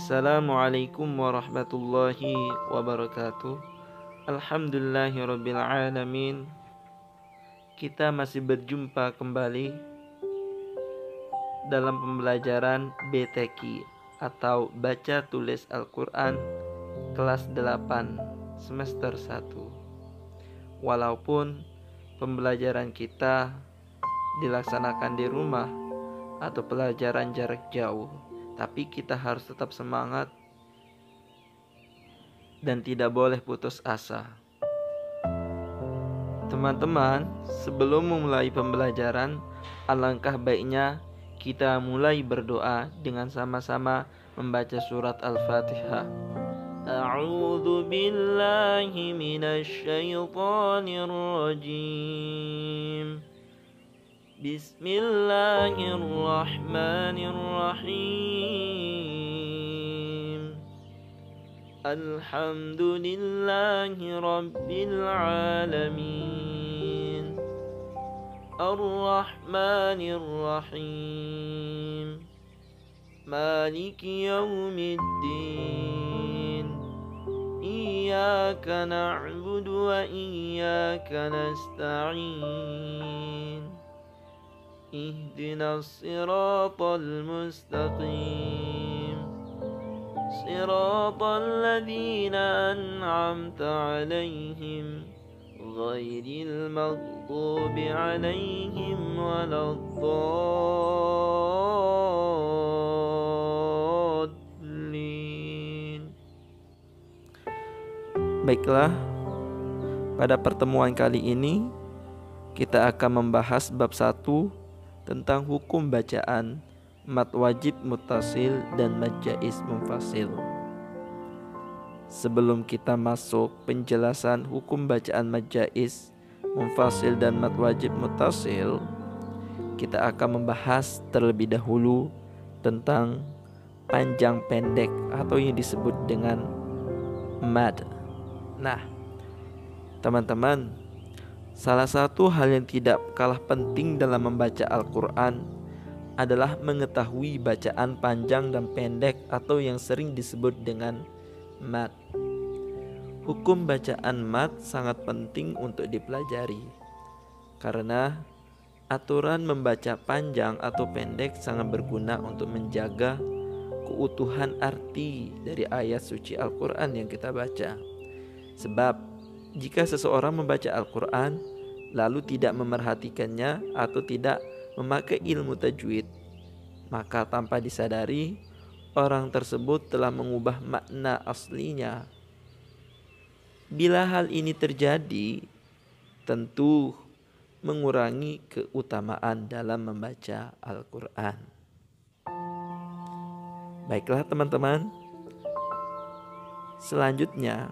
Assalamualaikum warahmatullahi wabarakatuh. Alhamdulillahirabbil alamin. Kita masih berjumpa kembali dalam pembelajaran BTQ atau Baca Tulis Al-Quran kelas 8 semester 1. Walaupun pembelajaran kita dilaksanakan di rumah atau pelajaran jarak jauh, tapi kita harus tetap semangat dan tidak boleh putus asa. Teman-teman, sebelum memulai pembelajaran, alangkah baiknya kita mulai berdoa dengan sama-sama membaca surat Al-Fatihah. A'udzu billahi minasy syaithanir rajim. Bismillahirrahmanirrahim. Alhamdulillahi rabbil alamin. Ar-Rahmanir Rahim. Maliki yaumiddin. Iyyaka na'budu wa iyyaka nasta'in. Ihdinas siratal mustaqim. Siratal ladzina an'amta 'alaihim ghairil maghdubi 'alaihim waladdallin. Baiklah, pada pertemuan kali ini kita akan membahas bab 1 tentang hukum bacaan mad wajib muttasil dan mad jaiz munfasil. Sebelum kita masuk penjelasan hukum bacaan mad jaiz munfasil dan mad wajib muttasil, kita akan membahas terlebih dahulu tentang panjang pendek atau yang disebut dengan mad. Nah, teman-teman, salah satu hal yang tidak kalah penting dalam membaca Al-Quran adalah mengetahui bacaan panjang dan pendek atau yang sering disebut dengan mad. Hukum bacaan mad sangat penting untuk dipelajari karena aturan membaca panjang atau pendek sangat berguna untuk menjaga keutuhan arti dari ayat suci Al-Quran yang kita baca. Sebab jika seseorang membaca Al-Quran lalu tidak memerhatikannya atau tidak memakai ilmu tajwid, maka tanpa disadari orang tersebut telah mengubah makna aslinya. Bila hal ini terjadi, tentu mengurangi keutamaan dalam membaca Al-Quran. Baiklah teman-teman, selanjutnya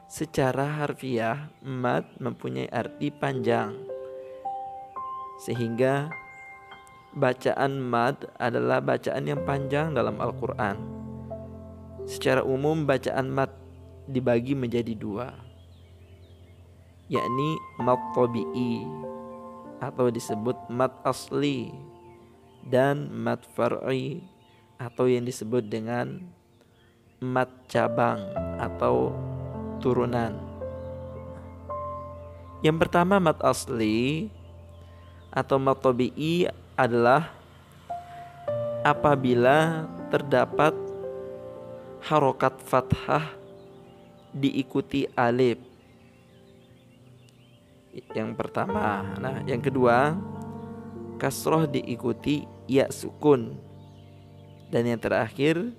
secara harfiah, mad mempunyai arti panjang, sehingga bacaan mad adalah bacaan yang panjang dalam Al-Quran. Secara umum bacaan mad dibagi menjadi dua, yakni mad tabi'i atau disebut mad asli dan mad far'i atau yang disebut dengan mad cabang atau turunan. Yang pertama mad asli atau mad tabi'i adalah apabila terdapat harokat fathah diikuti alif. Yang pertama. Nah, yang kedua kasroh diikuti ya sukun. Dan yang terakhir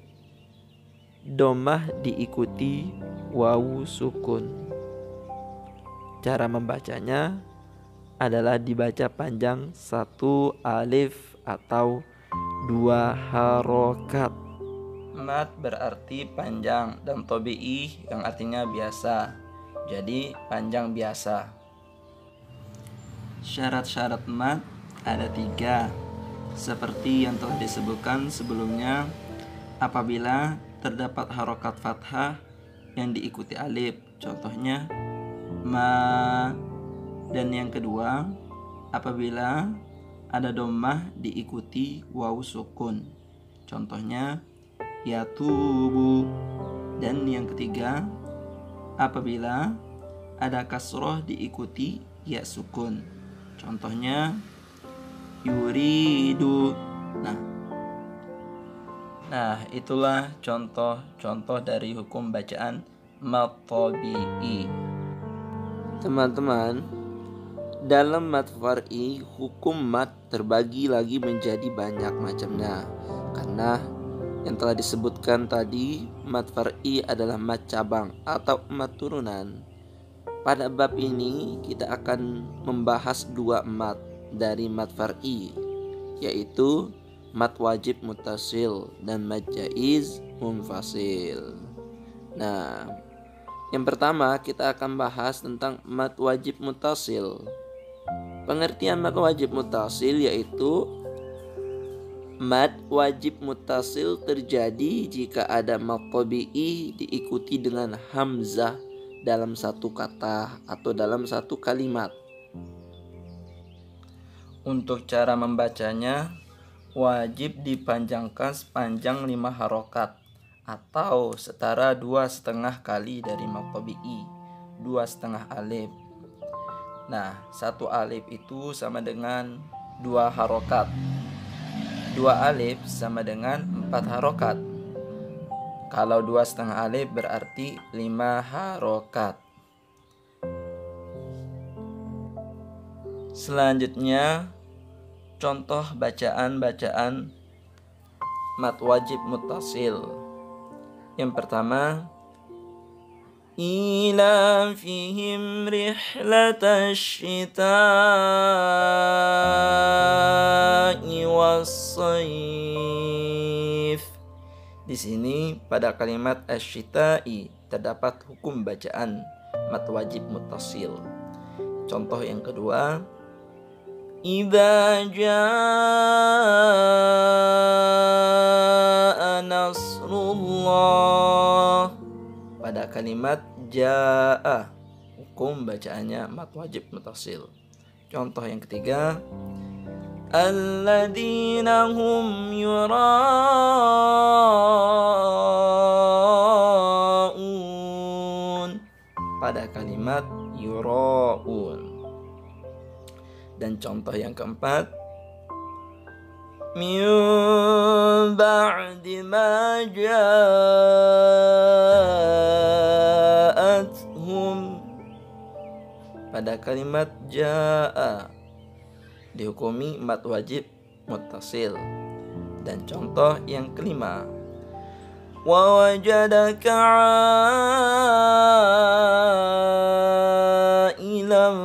domah diikuti wawu sukun. Cara membacanya adalah dibaca panjang satu alif atau dua harokat. Mad berarti panjang dan tabi'i yang artinya biasa, jadi panjang biasa. Syarat-syarat mad ada 3, seperti yang telah disebutkan sebelumnya. Apabila terdapat harokat fathah yang diikuti alif, contohnya ma. Dan yang kedua, apabila ada dhammah diikuti wawu sukun, Contohnya yatubu. Dan yang ketiga, apabila ada kasroh diikuti ya sukun. Contohnya yuridu. Nah, itulah contoh-contoh dari hukum bacaan mad tabi'i. Teman-teman, dalam mad far'i, hukum mad terbagi lagi menjadi banyak macamnya. Karena yang telah disebutkan tadi, mad far'i adalah mad cabang atau mad turunan. Pada bab ini kita akan membahas dua mad dari mad far'i, yaitu mad wajib muttasil dan mad jaiz munfasil. Nah, yang pertama kita akan bahas tentang mad wajib muttasil. Pengertian mad wajib muttasil yaitu mad wajib muttasil terjadi jika ada mad tabi'i diikuti dengan hamzah dalam satu kata atau dalam satu kalimat. Untuk cara membacanya, wajib dipanjangkan sepanjang 5 harokat atau setara 2,5 kali dari mad tabi'i, 2,5 alif. Nah, 1 alif itu sama dengan 2 harokat. 2 alif sama dengan 4 harokat. Kalau 2,5 alif berarti 5 harokat. Selanjutnya, contoh bacaan-bacaan mad wajib muttasil. Yang pertama, ila fihim rihlatash shita'i was-sayf. Di sini pada kalimat asy-shita'i terdapat hukum bacaan mad wajib muttasil. Contoh yang kedua, idza jaa nasrullah. Pada kalimat jaa, hukum bacaannya mad wajib muttasil. Contoh yang ketiga, alladzina hum yura'un. Pada kalimat yura'un. Dan contoh yang keempat, min ba'di ma ja'athum. Pada kalimat ja'a dihukumi mad wajib muttasil. Dan contoh yang kelima, wa wajadaka 'ailan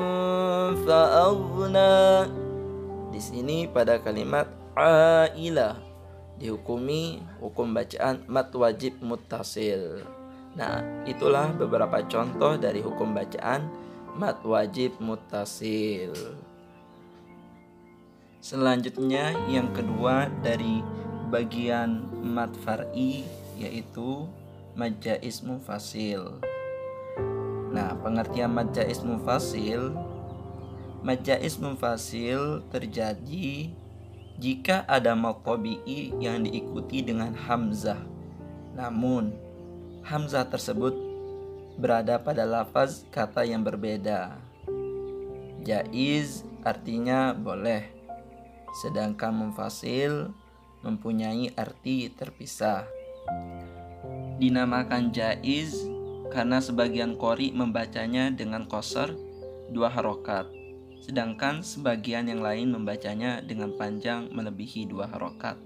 fa'aghna. Di sini pada kalimat ailah dihukumi hukum bacaan mad wajib muttasil. Nah, itulah beberapa contoh dari hukum bacaan mad wajib muttasil. Selanjutnya yang kedua dari bagian mad far'i yaitu mad jaiz munfasil. Nah, pengertian mad jaiz munfasil, mad jaiz munfasil terjadi jika ada mad tabi'i yang diikuti dengan hamzah. Namun hamzah tersebut berada pada lafaz kata yang berbeda. Jaiz artinya boleh, sedangkan munfasil mempunyai arti terpisah. Dinamakan jaiz karena sebagian qori membacanya dengan qasar 2 harokat, sedangkan sebagian yang lain membacanya dengan panjang melebihi 2 harokat.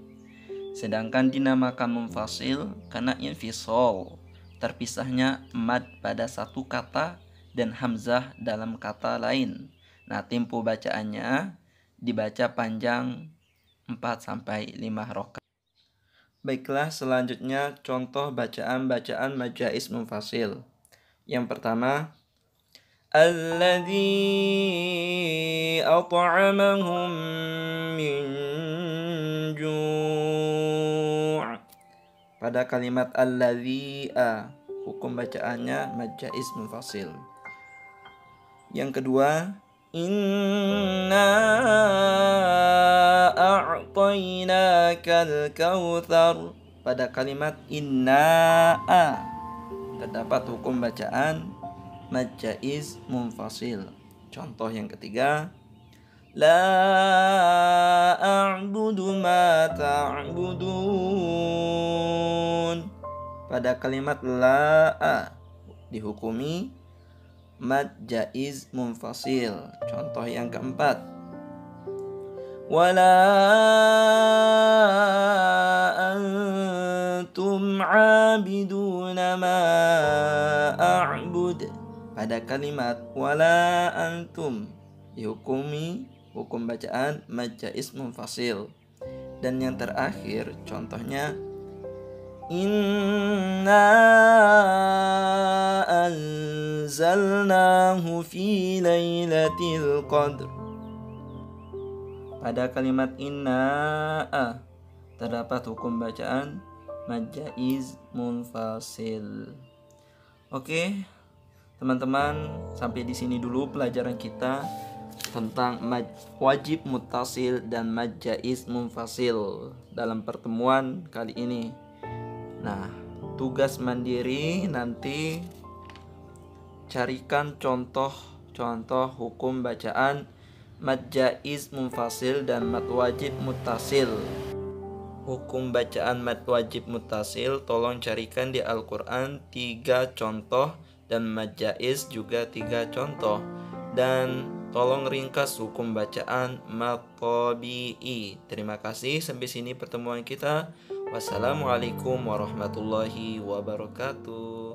Sedangkan dinamakan munfasil karena infisol, terpisahnya mad pada satu kata dan hamzah dalam kata lain. Nah, tempo bacaannya dibaca panjang 4-5 harokat. Baiklah, selanjutnya contoh bacaan-bacaan mad jaiz munfasil. Yang pertama, alladzi at'amahum min ju'. Pada kalimat alladzi-a, hukum bacaannya mad jaiz munfasil. Yang kedua, Inna a'tainakal kautsar. Pada kalimat inna terdapat hukum bacaan mad jaiz munfasil. Contoh yang ketiga, la a'budu ma ta'budun. Pada kalimat la dihukumi mad jaiz munfasil. Contoh yang keempat, wala antum abiduna ma a'bud. Pada kalimat wala antum dihukumi hukum bacaan mad jaiz munfasil. Dan yang terakhir contohnya, inna anzalnahu fi lailatul qadr. Pada kalimat inna terdapat hukum bacaan mad jaiz munfasil. Oke, teman-teman, sampai di sini dulu pelajaran kita tentang mad wajib muttasil dan mad jaiz munfasil dalam pertemuan kali ini. Nah, tugas mandiri nanti carikan contoh hukum bacaan mad jaiz munfasil dan mad wajib muttasil. Hukum bacaan mad wajib muttasil tolong carikan di Al-Quran 3 contoh, dan mad jaiz juga 3 contoh. Dan tolong ringkas hukum bacaan mad tabi'i. Terima kasih, sampai sini pertemuan kita. Wassalamualaikum warahmatullahi wabarakatuh.